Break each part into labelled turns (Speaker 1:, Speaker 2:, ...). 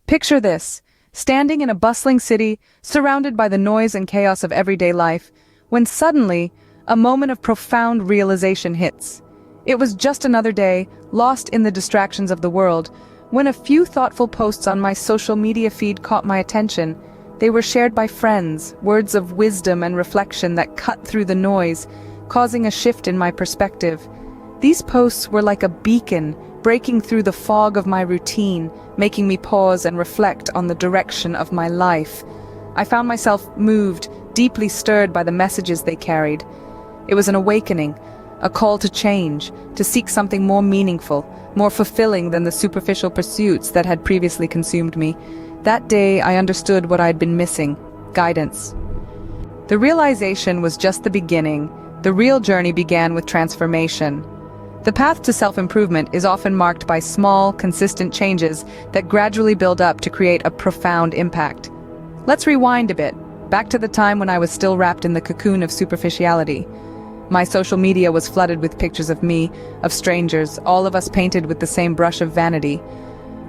Speaker 1: Picture this, standing in a bustling city, surrounded by the noise and chaos of everyday life, when suddenly, a moment of profound realization hits. It was just another day, lost in the distractions of the world, when a few thoughtful posts on my social media feed caught my attention. They were shared by friends, words of wisdom and reflection that cut through the noise, causing a shift in my perspective. These posts were like a beacon, breaking through the fog of my routine, making me pause and reflect on the direction of my life. I found myself moved, deeply stirred by the messages they carried. It was an awakening, a call to change, to seek something more meaningful, more fulfilling than the superficial pursuits that had previously consumed me. That day, I understood what I had been missing: guidance. The realization was just the beginning. The real journey began with transformation. The path to self-improvement is often marked by small, consistent changes that gradually build up to create a profound impact. Let's rewind a bit, back to the time when I was still wrapped in the cocoon of superficiality. My social media was flooded with pictures of me, of strangers, all of us painted with the same brush of vanity.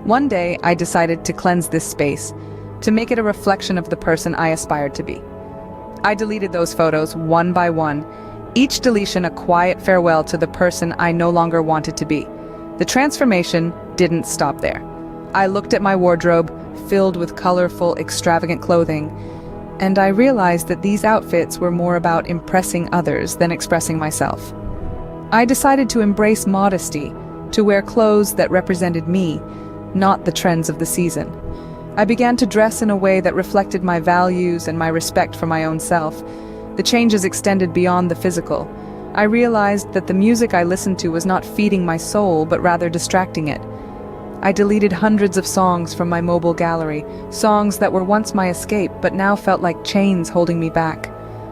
Speaker 1: One day, I decided to cleanse this space, to make it a reflection of the person I aspired to be. I deleted those photos one by one, each deletion a quiet farewell to the person I no longer wanted to be. The transformation didn't stop there. I looked at my wardrobe, filled with colorful, extravagant clothing, and I realized that these outfits were more about impressing others than expressing myself. I decided to embrace modesty, to wear clothes that represented me, not the trends of the season. I began to dress in a way that reflected my values and my respect for my own self. The changes extended beyond the physical. I realized that the music I listened to was not feeding my soul, but rather distracting it. I deleted hundreds of songs from my mobile gallery, songs that were once my escape but now felt like chains holding me back.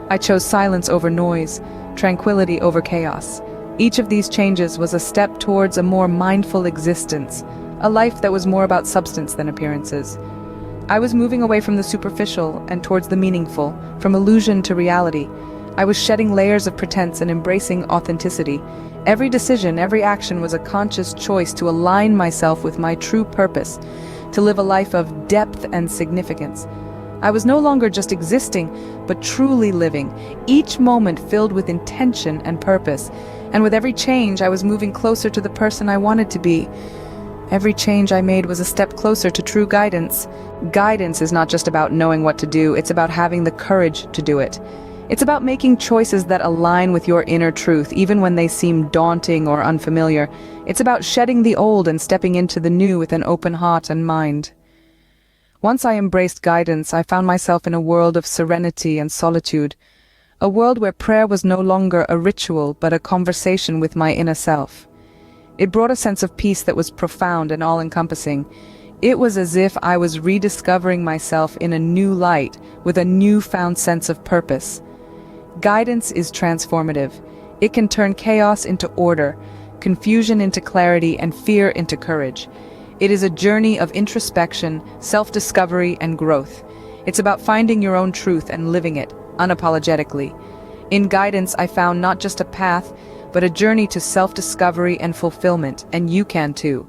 Speaker 1: I chose silence over noise, tranquility over chaos. Each of these changes was a step towards a more mindful existence, a life that was more about substance than appearances. I was moving away from the superficial and towards the meaningful, from illusion to reality. I was shedding layers of pretense and embracing authenticity. Every decision, every action was a conscious choice to align myself with my true purpose, to live a life of depth and significance. I was no longer just existing, but truly living, each moment filled with intention and purpose. And with every change, I was moving closer to the person I wanted to be. Every change I made was a step closer to true guidance. Guidance is not just about knowing what to do, it's about having the courage to do it. It's about making choices that align with your inner truth, even when they seem daunting or unfamiliar. It's about shedding the old and stepping into the new with an open heart and mind. Once I embraced guidance, I found myself in a world of serenity and solitude. A world where prayer was no longer a ritual, but a conversation with my inner self. It brought a sense of peace that was profound and all-encompassing. It was as if I was rediscovering myself in a new light, with a newfound sense of purpose. Guidance is transformative. It can turn chaos into order, confusion into clarity, and fear into courage. It is a journey of introspection, self-discovery, and growth. It's about finding your own truth and living it, unapologetically. In guidance, I found not just a path, but a journey to self-discovery and fulfillment, and you can too.